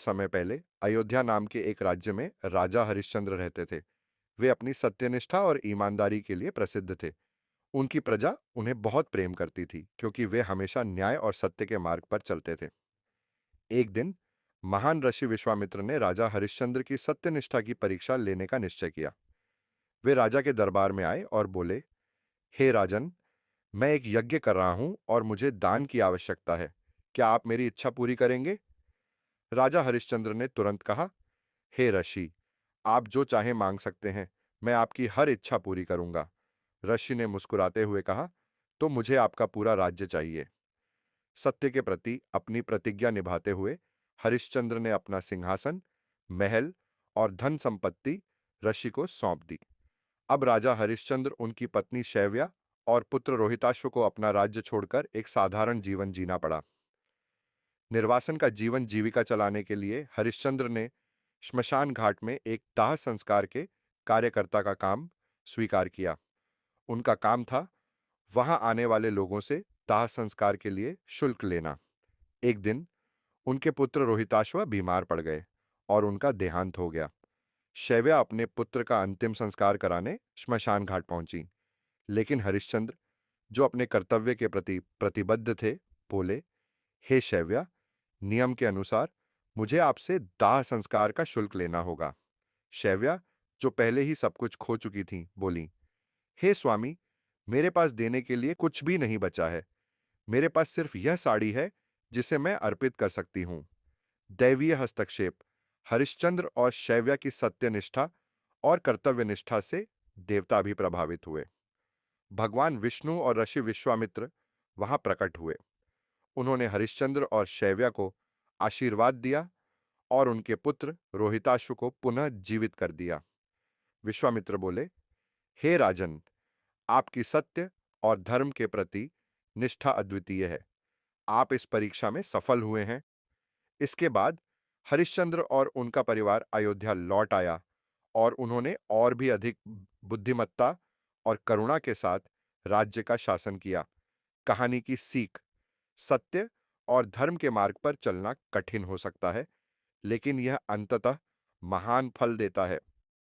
समय पहले अयोध्या नाम के एक राज्य में राजा हरिश्चंद्र रहते थे। वे अपनी सत्यनिष्ठा और ईमानदारी के लिए प्रसिद्ध थे। उनकी प्रजा उन्हें बहुत प्रेम करती थी क्योंकि वे हमेशा न्याय और सत्य के मार्ग पर चलते थे। एक दिन महान ऋषि विश्वामित्र ने राजा हरिश्चंद्र की सत्यनिष्ठा की परीक्षा लेने का निश्चय किया। वे राजा के दरबार में आए और बोले, हे राजन, मैं एक यज्ञ कर रहा हूं और मुझे दान की आवश्यकता है। क्या आप मेरी इच्छा पूरी करेंगे? राजा हरिश्चंद्र ने तुरंत कहा, हे ऋषि, आप जो चाहे मांग सकते हैं। मैं आपकी हर इच्छा पूरी करूंगा। ऋषि ने मुस्कुराते हुए कहा, तो मुझे आपका पूरा राज्य चाहिए। सत्य के प्रति अपनी प्रतिज्ञा निभाते हुए हरिश्चंद्र ने अपना सिंहासन, महल और धन संपत्ति ऋषि को सौंप दी। अब राजा हरिश्चंद्र, उनकी पत्नी शैव्या और पुत्र रोहिताश्व को अपना राज्य छोड़कर एक साधारण जीवन जीना पड़ा। निर्वासन का जीवन जीविका चलाने के लिए हरिश्चंद्र ने श्मशान घाट में एक दाह संस्कार के कार्यकर्ता का काम स्वीकार किया। उनका काम था वहां आने वाले लोगों से दाह संस्कार के लिए शुल्क लेना। एक दिन उनके पुत्र रोहिताश्व बीमार पड़ गए और उनका देहांत हो गया। शैव्या अपने पुत्र का अंतिम संस्कार कराने श्मशान घाट पहुंची, लेकिन हरिश्चंद्र, जो अपने कर्तव्य के प्रति प्रतिबद्ध थे, बोले, हे शैव्या, नियम के अनुसार मुझे आपसे दाह संस्कार का शुल्क लेना होगा। शैव्या, जो पहले ही सब कुछ खो चुकी थी, बोली, हे स्वामी, मेरे पास देने के लिए कुछ भी नहीं बचा है। मेरे पास सिर्फ यह साड़ी है जिसे मैं अर्पित कर सकती हूं। दैवीय हस्तक्षेप। हरिश्चंद्र और शैव्या की सत्यनिष्ठा और कर्तव्यनिष्ठा से देवता भी प्रभावित हुए। भगवान विष्णु और ऋषि विश्वामित्र वहां प्रकट हुए। उन्होंने हरिश्चंद्र और शैव्या को आशीर्वाद दिया और उनके पुत्र रोहिताश्व को पुनः जीवित कर दिया। विश्वामित्र बोले, हे राजन, आपकी सत्य और धर्म के प्रति निष्ठा अद्वितीय है। आप इस परीक्षा में सफल हुए हैं। इसके बाद हरिश्चंद्र और उनका परिवार अयोध्या लौट आया और उन्होंने और भी अधिक बुद्धिमत्ता और करुणा के साथ राज्य का शासन किया। कहानी की सीख। सत्य और धर्म के मार्ग पर चलना कठिन हो सकता है, लेकिन यह अंततः महान फल देता है।